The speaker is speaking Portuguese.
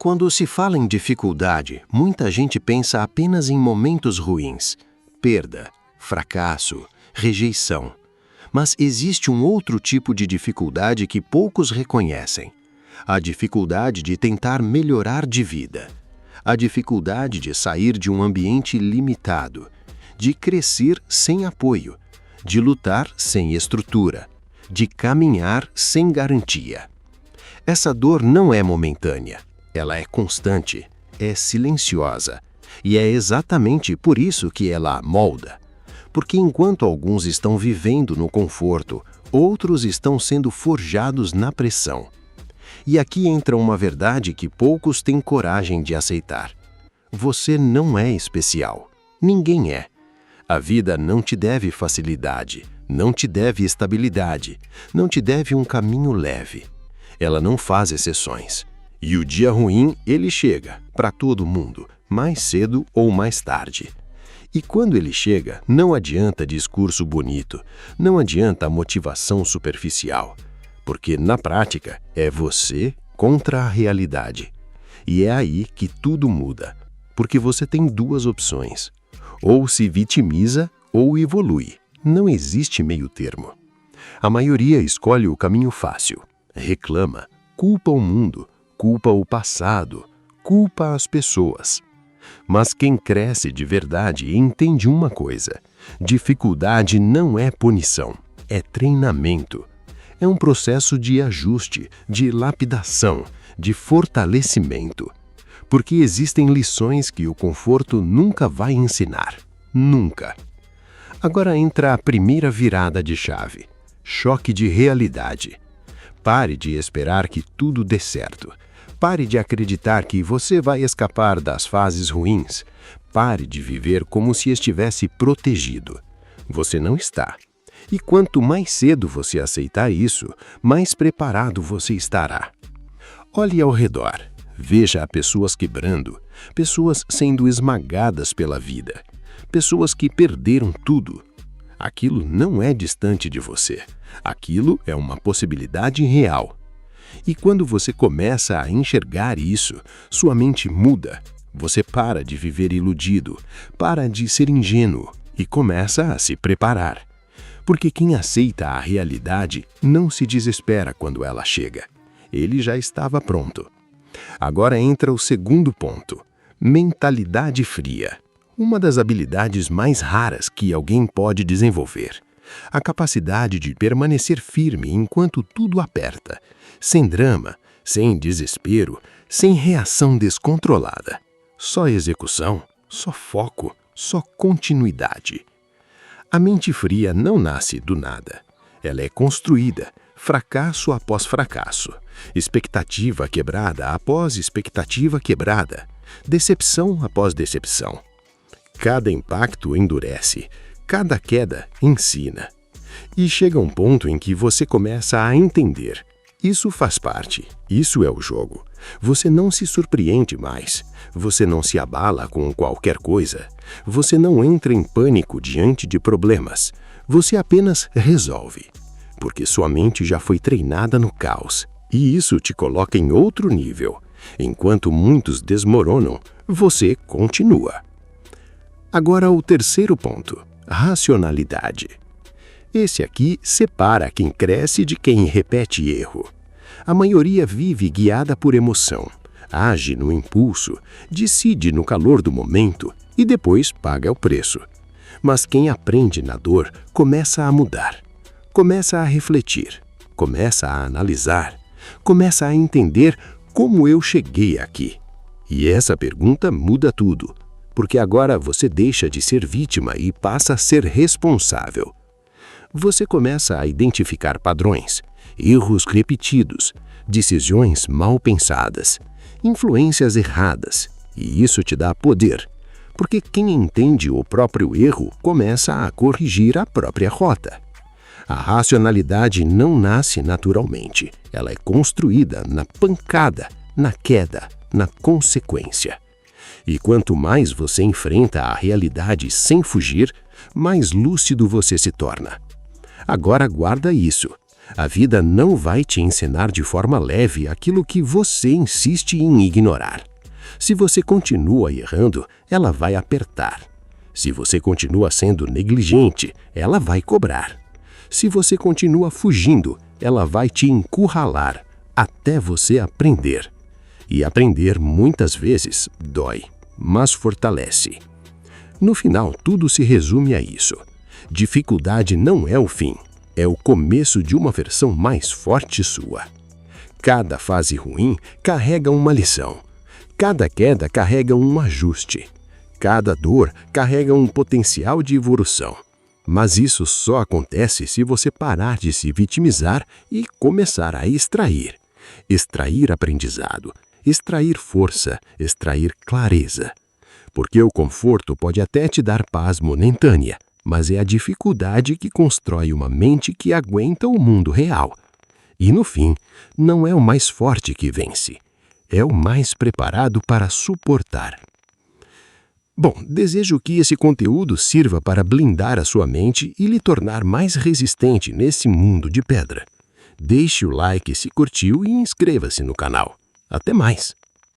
Quando se fala em dificuldade, muita gente pensa apenas em momentos ruins, perda, fracasso, rejeição. Mas existe um outro tipo de dificuldade que poucos reconhecem: a dificuldade de tentar melhorar de vida, a dificuldade de sair de um ambiente limitado, de crescer sem apoio, de lutar sem estrutura, de caminhar sem garantia. Essa dor não é momentânea, ela é constante, é silenciosa, e é exatamente por isso que ela molda. Porque enquanto alguns estão vivendo no conforto, outros estão sendo forjados na pressão. E aqui entra uma verdade que poucos têm coragem de aceitar. Você não é especial. Ninguém é. A vida não te deve facilidade, não te deve estabilidade, não te deve um caminho leve. Ela não faz exceções. E o dia ruim, ele chega, para todo mundo, mais cedo ou mais tarde. E quando ele chega, não adianta discurso bonito, não adianta motivação superficial, porque na prática é você contra a realidade. E é aí que tudo muda, porque você tem duas opções: ou se vitimiza ou evolui. Não existe meio termo. A maioria escolhe o caminho fácil, reclama, culpa o mundo, culpa o passado, culpa as pessoas. Mas quem cresce de verdade entende uma coisa: dificuldade não é punição, é treinamento. É um processo de ajuste, de lapidação, de fortalecimento. Porque existem lições que o conforto nunca vai ensinar. Nunca. Agora entra a primeira virada de chave: choque de realidade. Pare de esperar que tudo dê certo. Pare de acreditar que você vai escapar das fases ruins. Pare de viver como se estivesse protegido. Você não está. E quanto mais cedo você aceitar isso, mais preparado você estará. Olhe ao redor. Veja pessoas quebrando, pessoas sendo esmagadas pela vida, pessoas que perderam tudo. Aquilo não é distante de você. Aquilo é uma possibilidade real. E quando você começa a enxergar isso, sua mente muda. Você para de viver iludido, para de ser ingênuo e começa a se preparar. Porque quem aceita a realidade não se desespera quando ela chega. Ele já estava pronto. Agora entra o segundo ponto: mentalidade fria. Uma das habilidades mais raras que alguém pode desenvolver. A capacidade de permanecer firme enquanto tudo aperta, sem drama, sem desespero, sem reação descontrolada. Só execução, só foco, só continuidade. A mente fria não nasce do nada. Ela é construída, fracasso após fracasso, expectativa quebrada após expectativa quebrada, decepção após decepção. Cada impacto endurece, cada queda ensina. E chega um ponto em que você começa a entender: isso faz parte, isso é o jogo. Você não se surpreende mais, você não se abala com qualquer coisa, você não entra em pânico diante de problemas, você apenas resolve. Porque sua mente já foi treinada no caos, e isso te coloca em outro nível. Enquanto muitos desmoronam, você continua. Agora o terceiro ponto: racionalidade. Esse aqui separa quem cresce de quem repete erro. A maioria vive guiada por emoção, age no impulso, decide no calor do momento e depois paga o preço. Mas quem aprende na dor começa a mudar, começa a refletir, começa a analisar, começa a entender como eu cheguei aqui. E essa pergunta muda tudo, porque agora você deixa de ser vítima e passa a ser responsável. Você começa a identificar padrões, erros repetidos, decisões mal pensadas, influências erradas, e isso te dá poder, porque quem entende o próprio erro começa a corrigir a própria rota. A racionalidade não nasce naturalmente, ela é construída na pancada, na queda, na consequência. E quanto mais você enfrenta a realidade sem fugir, mais lúcido você se torna. Agora guarda isso. A vida não vai te ensinar de forma leve aquilo que você insiste em ignorar. Se você continua errando, ela vai apertar. Se você continua sendo negligente, ela vai cobrar. Se você continua fugindo, ela vai te encurralar até você aprender. E aprender, muitas vezes, dói, mas fortalece. No final, tudo se resume a isso. Dificuldade não é o fim, é o começo de uma versão mais forte sua. Cada fase ruim carrega uma lição. Cada queda carrega um ajuste. Cada dor carrega um potencial de evolução. Mas isso só acontece se você parar de se vitimizar e começar a extrair. Extrair aprendizado, extrair força, extrair clareza. Porque o conforto pode até te dar paz momentânea, mas é a dificuldade que constrói uma mente que aguenta o mundo real. E no fim, não é o mais forte que vence, é o mais preparado para suportar. Bom, desejo que esse conteúdo sirva para blindar a sua mente e lhe tornar mais resistente nesse mundo de pedra. Deixe o like se curtiu e inscreva-se no canal. Até mais!